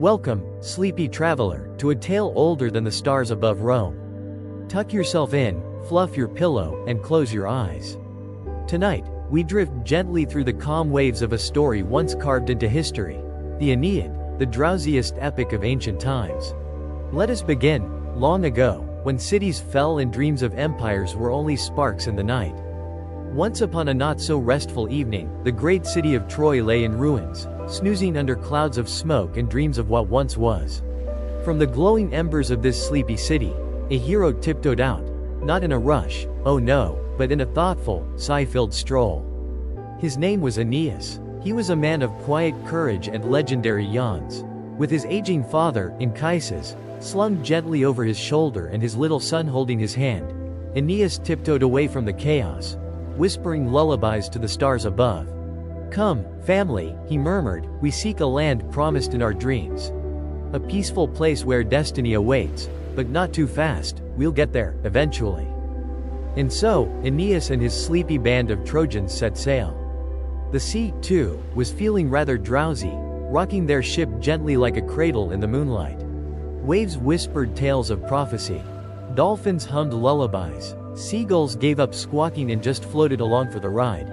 Welcome, sleepy traveler, to a tale older than the stars above Rome. Tuck yourself in, fluff your pillow, and close your eyes. Tonight, we drift gently through the calm waves of a story once carved into history, the Aeneid, the drowsiest epic of ancient times. Let us begin. Long ago, when cities fell and dreams of empires were only sparks in the night. Once upon a not-so-restful evening, the great city of Troy lay in ruins, snoozing under clouds of smoke and dreams of what once was. From the glowing embers of this sleepy city, a hero tiptoed out, not in a rush, oh no, but in a thoughtful, sigh-filled stroll. His name was Aeneas. He was a man of quiet courage and legendary yawns. With his aging father, Anchises, slung gently over his shoulder and his little son holding his hand, Aeneas tiptoed away from the chaos, whispering lullabies to the stars above. "Come, family," he murmured, "we seek a land promised in our dreams. A peaceful place where destiny awaits, but not too fast, we'll get there, eventually." And so, Aeneas and his sleepy band of Trojans set sail. The sea, too, was feeling rather drowsy, rocking their ship gently like a cradle in the moonlight. Waves whispered tales of prophecy. Dolphins hummed lullabies. Seagulls gave up squawking and just floated along for the ride.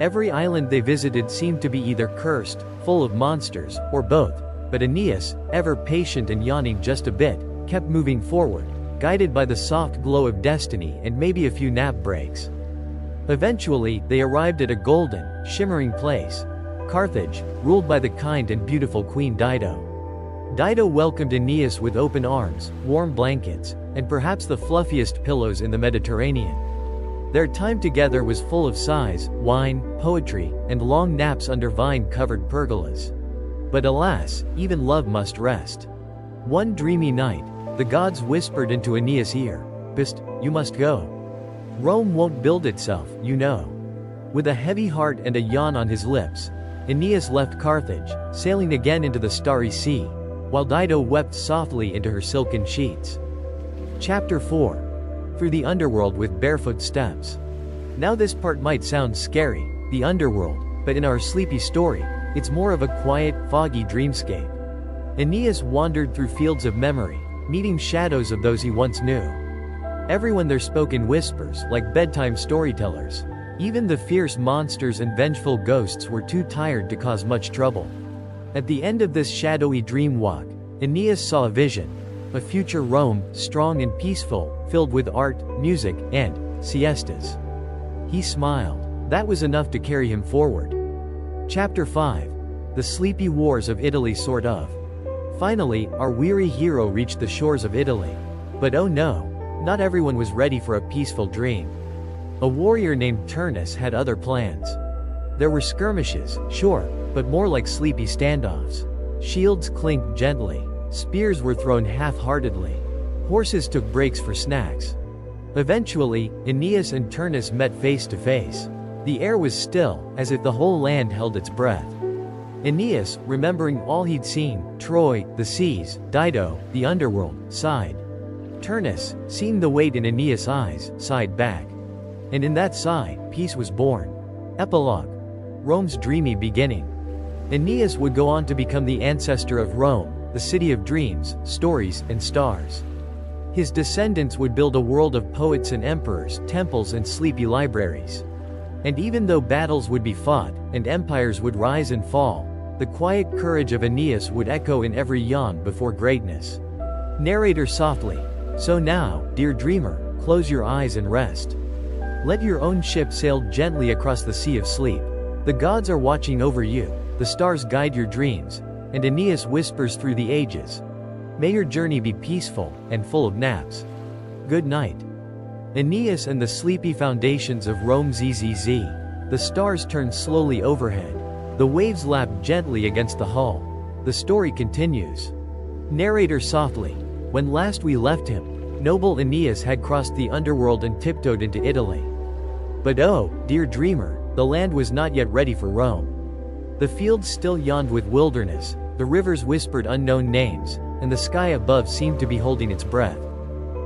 Every island they visited seemed to be either cursed, full of monsters, or both, but Aeneas, ever patient and yawning just a bit, kept moving forward, guided by the soft glow of destiny and maybe a few nap breaks. Eventually, they arrived at a golden, shimmering place, Carthage, ruled by the kind and beautiful Queen Dido. Dido welcomed Aeneas with open arms, warm blankets, and perhaps the fluffiest pillows in the Mediterranean. Their time together was full of sighs, wine, poetry, and long naps under vine-covered pergolas. But alas, even love must rest. One dreamy night, the gods whispered into Aeneas' ear, "Psst, you must go. Rome won't build itself, you know." With a heavy heart and a yawn on his lips, Aeneas left Carthage, sailing again into the starry sea, while Dido wept softly into her silken sheets. Chapter 4. Through the underworld with barefoot steps. Now this part might sound scary, the underworld, but in our sleepy story, it's more of a quiet, foggy dreamscape. Aeneas wandered through fields of memory, meeting shadows of those he once knew. Everyone there spoke in whispers, like bedtime storytellers. Even the fierce monsters and vengeful ghosts were too tired to cause much trouble. At the end of this shadowy dream walk, Aeneas saw a vision. A future Rome, strong and peaceful, filled with art, music, and siestas. He smiled. That was enough to carry him forward. Chapter 5. The sleepy wars of Italy sort of. Finally, our weary hero reached the shores of Italy. But oh no, not everyone was ready for a peaceful dream. A warrior named Turnus had other plans. There were skirmishes, sure, but more like sleepy standoffs. Shields clinked gently. Spears were thrown half-heartedly. Horses took breaks for snacks. Eventually, Aeneas and Turnus met face to face. The air was still, as if the whole land held its breath. Aeneas, remembering all he'd seen, Troy, the seas, Dido, the underworld, sighed. Turnus, seeing the weight in Aeneas' eyes, sighed back. And in that sigh, peace was born. Epilogue. Rome's dreamy beginning. Aeneas would go on to become the ancestor of Rome, the city of dreams, stories, and stars. His descendants would build a world of poets and emperors, temples and sleepy libraries. And even though battles would be fought, and empires would rise and fall, the quiet courage of Aeneas would echo in every yawn before greatness. Narrator softly. So now, dear dreamer, close your eyes and rest. Let your own ship sail gently across the sea of sleep. The gods are watching over you, the stars guide your dreams, and Aeneas whispers through the ages. May your journey be peaceful, and full of naps. Good night. Aeneas and the sleepy foundations of Rome. ZZZ. The stars turned slowly overhead. The waves lapped gently against the hull. The story continues. Narrator softly. When last we left him, noble Aeneas had crossed the underworld and tiptoed into Italy. But oh, dear dreamer, the land was not yet ready for Rome. The fields still yawned with wilderness, the rivers whispered unknown names, and the sky above seemed to be holding its breath.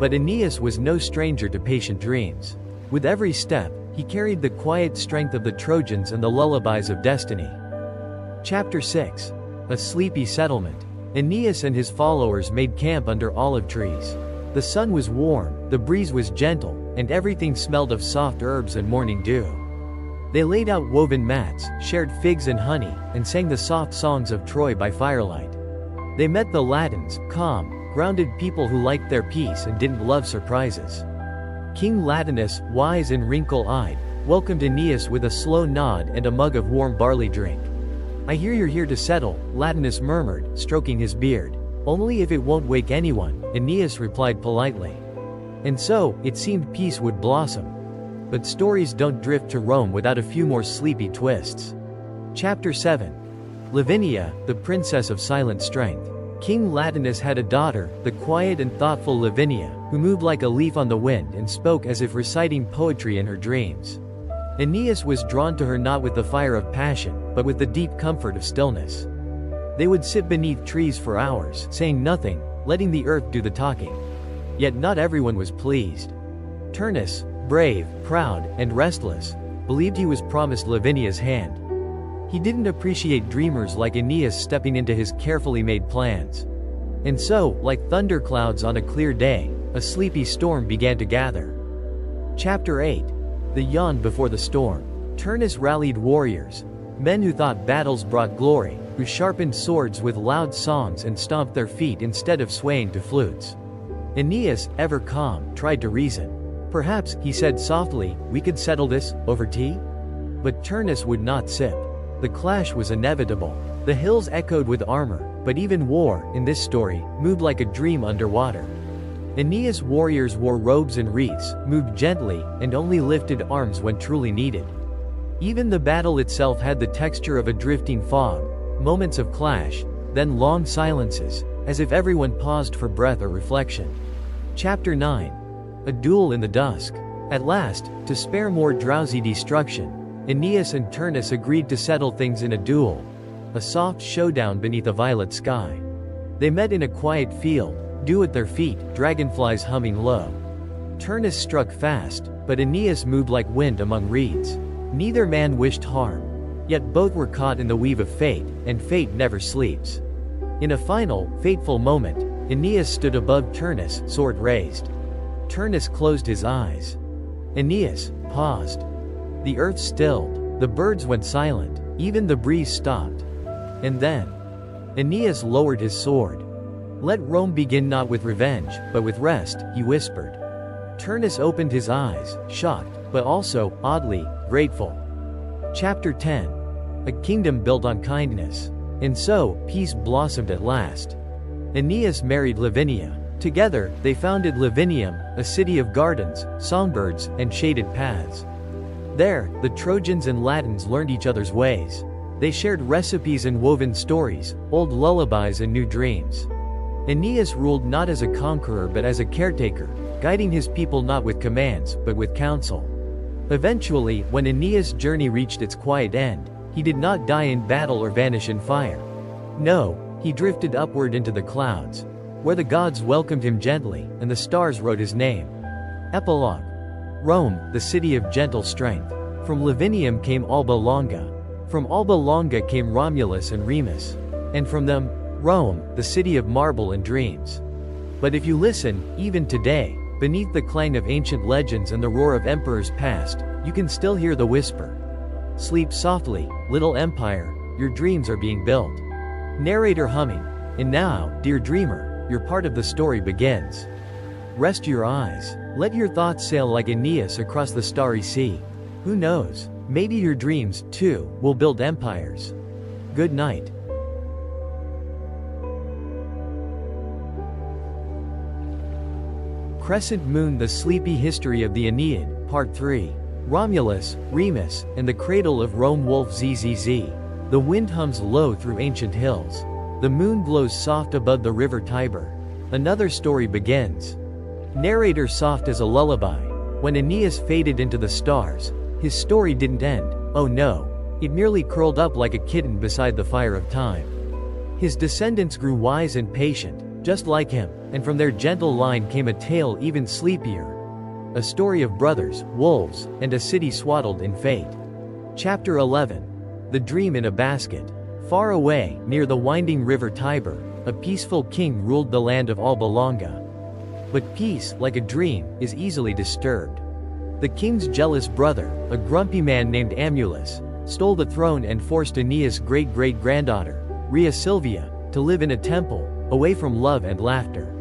But Aeneas was no stranger to patient dreams. With every step, he carried the quiet strength of the Trojans and the lullabies of destiny. Chapter 6. A sleepy settlement. Aeneas and his followers made camp under olive trees. The sun was warm, the breeze was gentle, and everything smelled of soft herbs and morning dew. They laid out woven mats, shared figs and honey, and sang the soft songs of Troy by firelight. They met the Latins, calm, grounded people who liked their peace and didn't love surprises. King Latinus, wise and wrinkle-eyed, welcomed Aeneas with a slow nod and a mug of warm barley drink. "I hear you're here to settle," Latinus murmured, stroking his beard. "Only if it won't wake anyone," Aeneas replied politely. And so, it seemed peace would blossom. But stories don't drift to Rome without a few more sleepy twists. Chapter 7. Lavinia, the Princess of Silent Strength. King Latinus had a daughter, the quiet and thoughtful Lavinia, who moved like a leaf on the wind and spoke as if reciting poetry in her dreams. Aeneas was drawn to her not with the fire of passion, but with the deep comfort of stillness. They would sit beneath trees for hours, saying nothing, letting the earth do the talking. Yet not everyone was pleased. Turnus, brave, proud, and restless, believed he was promised Lavinia's hand. He didn't appreciate dreamers like Aeneas stepping into his carefully made plans. And so, like thunderclouds on a clear day, a sleepy storm began to gather. Chapter 8. The yawn before the storm. Turnus rallied warriors, men who thought battles brought glory, who sharpened swords with loud songs and stomped their feet instead of swaying to flutes. Aeneas, ever calm, tried to reason. "Perhaps," he said softly, "we could settle this, over tea?" But Turnus would not sip. The clash was inevitable. The hills echoed with armor, but even war, in this story, moved like a dream underwater. Aeneas' warriors wore robes and wreaths, moved gently, and only lifted arms when truly needed. Even the battle itself had the texture of a drifting fog, moments of clash, then long silences, as if everyone paused for breath or reflection. Chapter 9. A duel in the dusk. At last, to spare more drowsy destruction, Aeneas and Turnus agreed to settle things in a duel, a soft showdown beneath a violet sky. They met in a quiet field, dew at their feet, dragonflies humming low. Turnus struck fast, but Aeneas moved like wind among reeds. Neither man wished harm. Yet both were caught in the weave of fate, and fate never sleeps. In a final, fateful moment, Aeneas stood above Turnus, sword raised. Turnus closed his eyes. Aeneas paused. The earth stilled, the birds went silent, even the breeze stopped. And then, Aeneas lowered his sword. "Let Rome begin not with revenge, but with rest," he whispered. Turnus opened his eyes, shocked, but also, oddly, grateful. Chapter 10. A kingdom built on kindness. And so, peace blossomed at last. Aeneas married Lavinia. Together, they founded Lavinium, a city of gardens, songbirds, and shaded paths. There, the Trojans and Latins learned each other's ways. They shared recipes and woven stories, old lullabies and new dreams. Aeneas ruled not as a conqueror but as a caretaker, guiding his people not with commands, but with counsel. Eventually, when Aeneas' journey reached its quiet end, he did not die in battle or vanish in fire. No, he drifted upward into the clouds, where the gods welcomed him gently, and the stars wrote his name. Epilogue. Rome, the city of gentle strength. From Lavinium came Alba Longa. From Alba Longa came Romulus and Remus. And from them, Rome, the city of marble and dreams. But if you listen, even today, beneath the clang of ancient legends and the roar of emperors past, you can still hear the whisper. Sleep softly, little empire, your dreams are being built. Narrator humming. And now, dear dreamer, your part of the story begins. Rest your eyes. Let your thoughts sail like Aeneas across the starry sea. Who knows, maybe your dreams, too, will build empires. Good night. Crescent Moon, the Sleepy History of the Aeneid, Part 3. Romulus, Remus, and the Cradle of Rome. Wolf ZZZ. The wind hums low through ancient hills. The moon glows soft above the river Tiber. Another story begins. Narrator soft as a lullaby. When Aeneas faded into the stars, his story didn't end, oh no, it merely curled up like a kitten beside the fire of time. His descendants grew wise and patient, just like him, and from their gentle line came a tale even sleepier. A story of brothers, wolves, and a city swaddled in fate. Chapter 11. The Dream in a Basket. Far away, near the winding river Tiber, a peaceful king ruled the land of Alba Longa. But peace, like a dream, is easily disturbed. The king's jealous brother, a grumpy man named Amulus, stole the throne and forced Aeneas' great-great-granddaughter, Rhea Silvia, to live in a temple, away from love and laughter.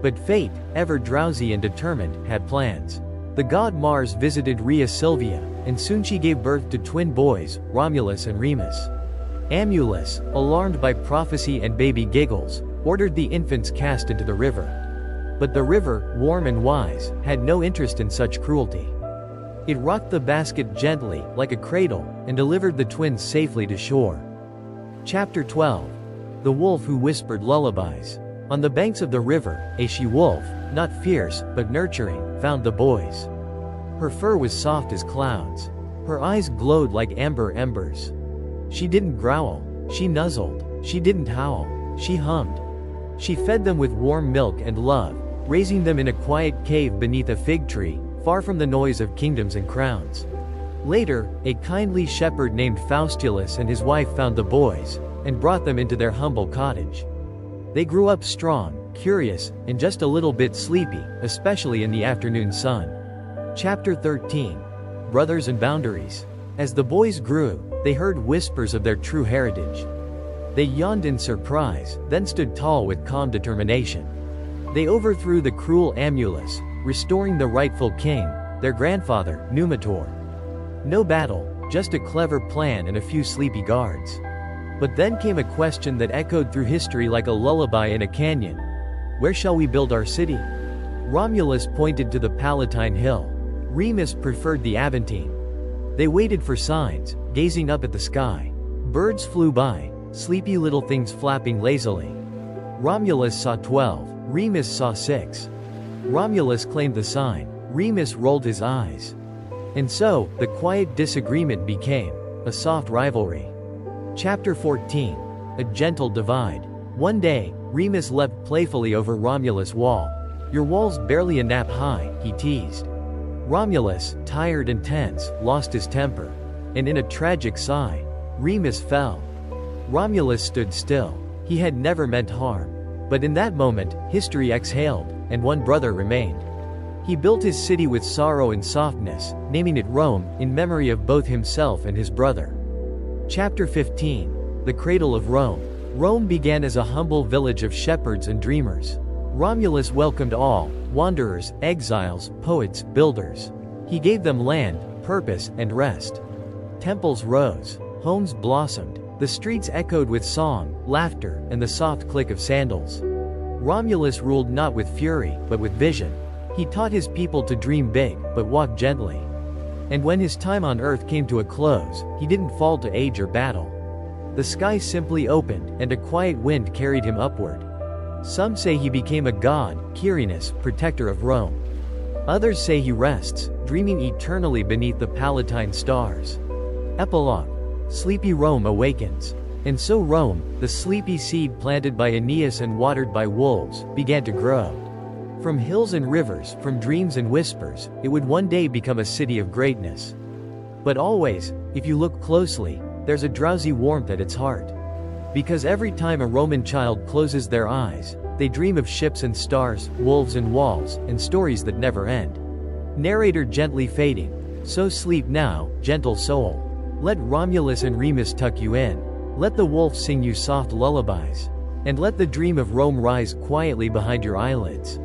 But fate, ever drowsy and determined, had plans. The god Mars visited Rhea Silvia, and soon she gave birth to twin boys, Romulus and Remus. Amulus, alarmed by prophecy and baby giggles, ordered the infants cast into the river. But the river, warm and wise, had no interest in such cruelty. It rocked the basket gently, like a cradle, and delivered the twins safely to shore. Chapter 12. The Wolf Who Whispered Lullabies. On the banks of the river, a she-wolf, not fierce, but nurturing, found the boys. Her fur was soft as clouds. Her eyes glowed like amber embers. She didn't growl, she nuzzled, she didn't howl, she hummed. She fed them with warm milk and love, raising them in a quiet cave beneath a fig tree, far from the noise of kingdoms and crowns. Later, a kindly shepherd named Faustulus and his wife found the boys, and brought them into their humble cottage. They grew up strong, curious, and just a little bit sleepy, especially in the afternoon sun. Chapter 13. Brothers and Boundaries. As the boys grew, they heard whispers of their true heritage. They yawned in surprise, then stood tall with calm determination. They overthrew the cruel Amulus, restoring the rightful king, their grandfather, Numitor. No battle, just a clever plan and a few sleepy guards. But then came a question that echoed through history like a lullaby in a canyon. Where shall we build our city? Romulus pointed to the Palatine Hill. Remus preferred the Aventine. They waited for signs, gazing up at the sky. Birds flew by, sleepy little things flapping lazily. Romulus saw 12, Remus saw 6. Romulus claimed the sign, Remus rolled his eyes. And so, the quiet disagreement became a soft rivalry. Chapter 14. A Gentle Divide. One day, Remus leapt playfully over Romulus' wall. "Your wall's barely a nap high," he teased. Romulus, tired and tense, lost his temper. And in a tragic sigh, Remus fell. Romulus stood still. He had never meant harm. But in that moment, history exhaled, and one brother remained. He built his city with sorrow and softness, naming it Rome, in memory of both himself and his brother. Chapter 15. The Cradle of Rome. Rome began as a humble village of shepherds and dreamers. Romulus welcomed all, wanderers, exiles, poets, builders. He gave them land, purpose, and rest. Temples rose, homes blossomed, the streets echoed with song, laughter, and the soft click of sandals. Romulus ruled not with fury, but with vision. He taught his people to dream big, but walk gently. And when his time on earth came to a close, he didn't fall to age or battle. The sky simply opened, and a quiet wind carried him upward. Some say he became a god, Quirinus, protector of Rome. Others say he rests, dreaming eternally beneath the Palatine stars. Epilogue. Sleepy Rome awakens. And so Rome, the sleepy seed planted by Aeneas and watered by wolves, began to grow. From hills and rivers, from dreams and whispers, it would one day become a city of greatness. But always, if you look closely, there's a drowsy warmth at its heart. Because every time a Roman child closes their eyes, they dream of ships and stars, wolves and walls, and stories that never end. Narrator gently fading. So sleep now, gentle soul. Let Romulus and Remus tuck you in. Let the wolf sing you soft lullabies. And let the dream of Rome rise quietly behind your eyelids.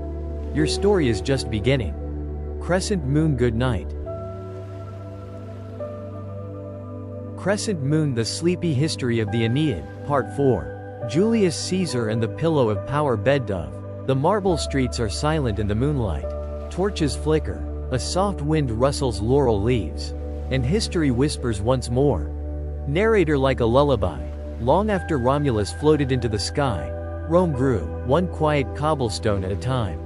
Your story is just beginning. Crescent Moon. Good night. Crescent Moon. The Sleepy History of the Aeneid, Part 4. Julius Caesar and the Pillow of Power. Bed dove. The marble streets are silent in the moonlight. Torches flicker. A soft wind rustles laurel leaves. And history whispers once more. Narrator like a lullaby. Long after Romulus floated into the sky, Rome grew, one quiet cobblestone at a time.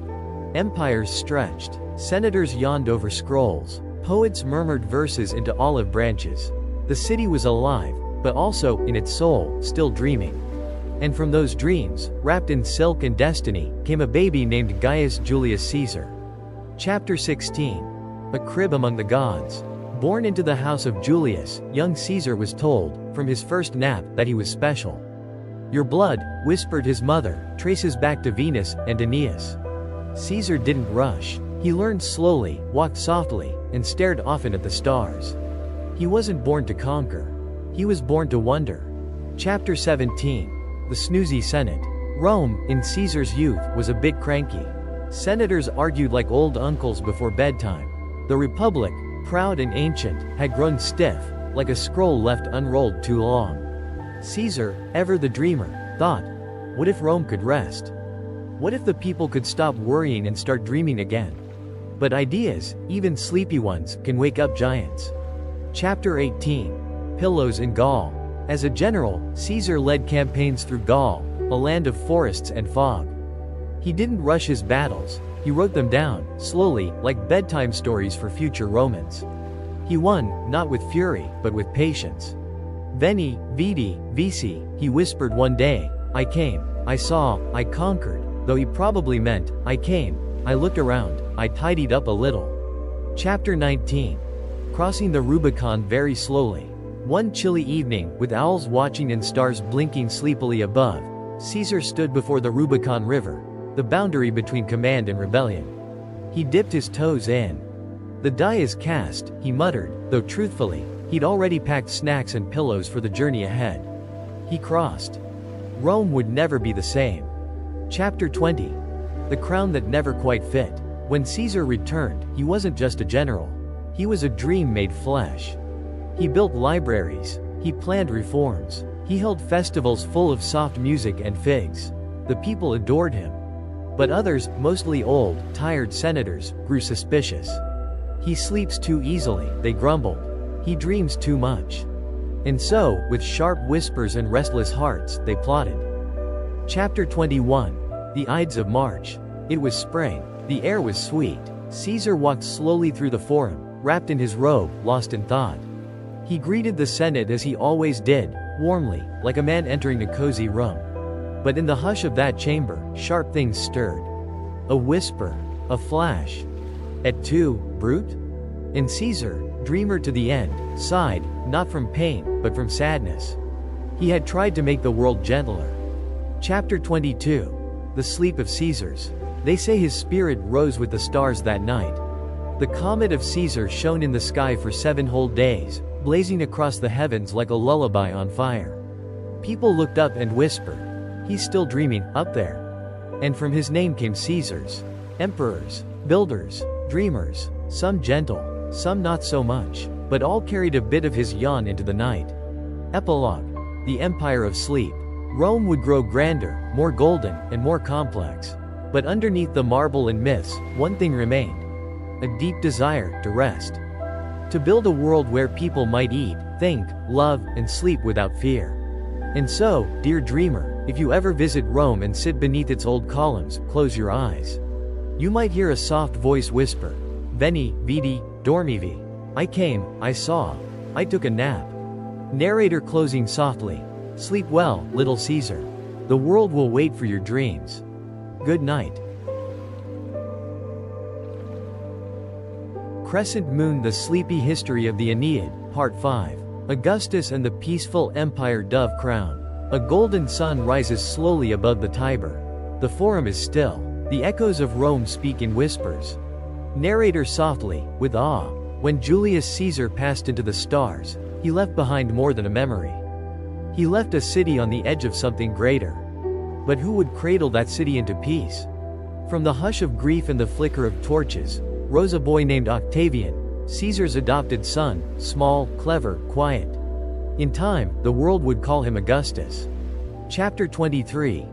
Empires stretched. Senators yawned over scrolls. Poets murmured verses into olive branches. The city was alive, but also, in its soul, still dreaming. And from those dreams, wrapped in silk and destiny, came a baby named Gaius Julius Caesar. Chapter 16. A Crib Among the Gods. Born into the house of Julius, young Caesar was told, from his first nap, that he was special. Your blood, whispered his mother, traces back to Venus and Aeneas. Caesar didn't rush. He learned slowly, walked softly, and stared often at the stars. He wasn't born to conquer. He was born to wonder. Chapter 17. The Snoozy Senate. Rome, in Caesar's youth, was a bit cranky. Senators argued like old uncles before bedtime. The Republic, proud and ancient, had grown stiff, like a scroll left unrolled too long. Caesar, ever the dreamer, thought, what if Rome could rest? What if the people could stop worrying and start dreaming again? But ideas, even sleepy ones, can wake up giants. Chapter 18. Pillows in Gaul. As a general, Caesar led campaigns through Gaul, a land of forests and fog. He didn't rush his battles, he wrote them down, slowly, like bedtime stories for future Romans. He won, not with fury, but with patience. Veni, vidi, vici, he whispered one day, I came, I saw, I conquered, though he probably meant, I came, I looked around, I tidied up a little. Chapter 19. Crossing the Rubicon very slowly. One chilly evening, with owls watching and stars blinking sleepily above, Caesar stood before the Rubicon River, the boundary between command and rebellion. He dipped his toes in. The die is cast, he muttered, though truthfully, he'd already packed snacks and pillows for the journey ahead. He crossed. Rome would never be the same. Chapter 20. The crown that never quite fit. When Caesar returned, he wasn't just a general. He was a dream made flesh. He built libraries. He planned reforms. He held festivals full of soft music and figs. The people adored him. But others, mostly old, tired senators, grew suspicious. He sleeps too easily, they grumbled. He dreams too much. And so, with sharp whispers and restless hearts, they plotted. Chapter 21. The Ides of March. It was spring. The air was sweet. Caesar walked slowly through the forum, wrapped in his robe, lost in thought. He greeted the Senate as he always did, warmly, like a man entering a cozy room. But in the hush of that chamber, sharp things stirred. A whisper, a flash. Et tu, brute? And Caesar, dreamer to the end, sighed, not from pain, but from sadness. He had tried to make the world gentler. Chapter 22. The Sleep of Caesars. They say his spirit rose with the stars that night. The comet of Caesar shone in the sky for 7 whole days, blazing across the heavens like a lullaby on fire. People looked up and whispered, he's still dreaming, up there. And from his name came Caesars. Emperors, builders, dreamers, some gentle, some not so much, but all carried a bit of his yawn into the night. Epilogue. The Empire of Sleep. Rome would grow grander, more golden, and more complex. But underneath the marble and myths, one thing remained. A deep desire to rest. To build a world where people might eat, think, love, and sleep without fear. And so, dear dreamer, if you ever visit Rome and sit beneath its old columns, close your eyes. You might hear a soft voice whisper, Veni, vidi, dormivi. I came, I saw, I took a nap. Narrator closing softly. Sleep well, little Caesar. The world will wait for your dreams. Good night. Crescent Moon. The Sleepy History of the Aeneid, Part 5. Augustus and the Peaceful Empire. Dove Crown. A golden sun rises slowly above the Tiber. The forum is still. The echoes of Rome speak in whispers. Narrator softly, with awe. When Julius Caesar passed into the stars, he left behind more than a memory. He left a city on the edge of something greater. But who would cradle that city into peace? From the hush of grief and the flicker of torches, rose a boy named Octavian, Caesar's adopted son, small, clever, quiet. In time, the world would call him Augustus. Chapter 23.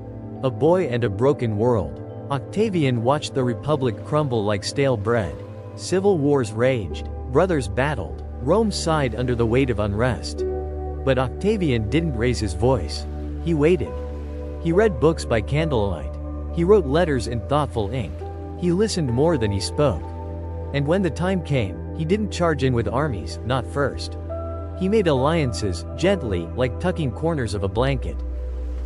A Boy and a Broken World. Octavian watched the Republic crumble like stale bread. Civil wars raged, brothers battled, Rome sighed under the weight of unrest. But Octavian didn't raise his voice. He waited. He read books by candlelight. He wrote letters in thoughtful ink. He listened more than he spoke. And when the time came, he didn't charge in with armies, not first. He made alliances, gently, like tucking corners of a blanket.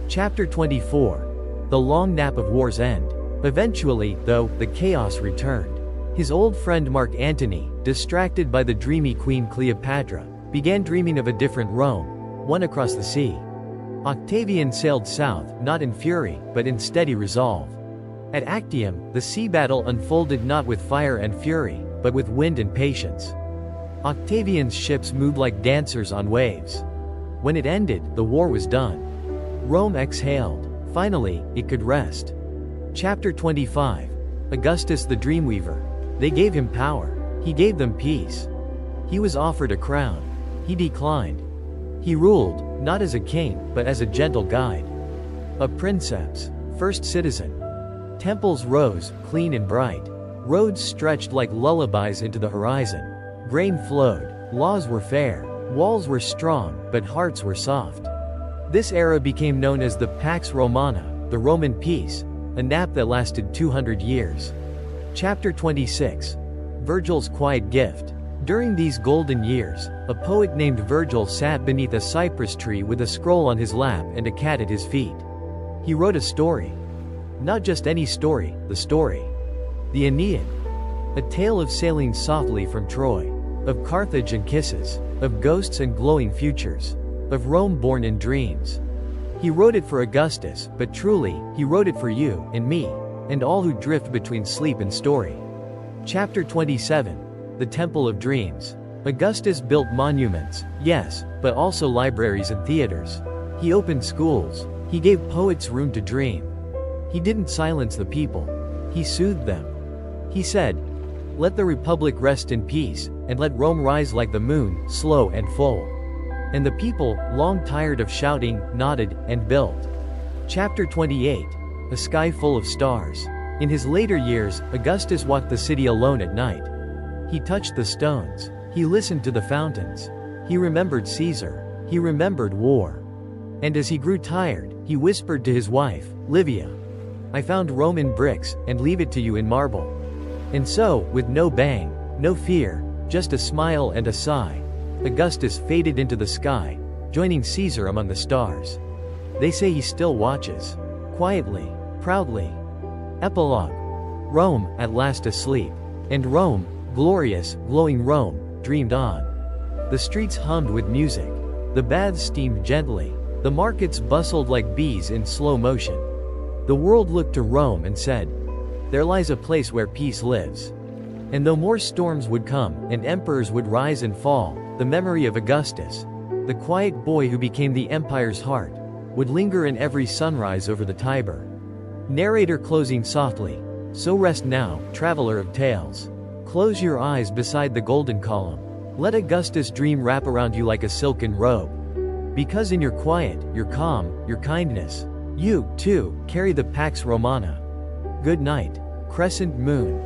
Chapter 24. The Long Nap of War's End. Eventually, though, the chaos returned. His old friend Mark Antony, distracted by the dreamy Queen Cleopatra, began dreaming of a different Rome, one across the sea. Octavian sailed south, not in fury, but in steady resolve. At Actium, the sea battle unfolded not with fire and fury, but with wind and patience. Octavian's ships moved like dancers on waves. When it ended, the war was done. Rome exhaled. Finally, it could rest. Chapter 25. Augustus the Dreamweaver. They gave him power. He gave them peace. He was offered a crown. He declined. He ruled, not as a king, but as a gentle guide. A princeps, first citizen. Temples rose, clean and bright. Roads stretched like lullabies into the horizon. Grain flowed. Laws were fair. Walls were strong, but hearts were soft. This era became known as the Pax Romana, the Roman peace, a nap that lasted 200 years. Chapter 26. Virgil's quiet gift. During these golden years, a poet named Virgil sat beneath a cypress tree with a scroll on his lap and a cat at his feet. He wrote a story. Not just any story, the story. The Aeneid. A tale of sailing softly from Troy. Of Carthage and kisses. Of ghosts and glowing futures. Of Rome born in dreams. He wrote it for Augustus, but truly, he wrote it for you, and me, and all who drift between sleep and story. Chapter 27. The Temple of Dreams. Augustus built monuments, yes, but also libraries and theaters. He opened schools. He gave poets room to dream. He didn't silence the people. He soothed them. He said, "Let the Republic rest in peace, and let Rome rise like the moon, slow and full." And the people, long tired of shouting, nodded, and built. Chapter 28. A Sky Full of Stars. In his later years, Augustus walked the city alone at night. He touched the stones. He listened to the fountains. He remembered Caesar. He remembered war. And as he grew tired, he whispered to his wife, Livia, "I found Rome in bricks, and leave it to you in marble." And so, with no bang, no fear, just a smile and a sigh, Augustus faded into the sky, joining Caesar among the stars. They say he still watches. Quietly, proudly. Epilogue. Rome, at last asleep. And Rome, glorious, glowing Rome, dreamed on. The streets hummed with music. The baths steamed gently. The markets bustled like bees in slow motion. The world looked to Rome and said, "There lies a place where peace lives." And though more storms would come, and emperors would rise and fall, the memory of Augustus, the quiet boy who became the empire's heart, would linger in every sunrise over the Tiber. Narrator closing softly. So rest now, traveler of tales. Close your eyes beside the golden column. Let Augustus' dream wrap around you like a silken robe. Because in your quiet, your calm, your kindness, you, too, carry the Pax Romana. Good night. Crescent moon.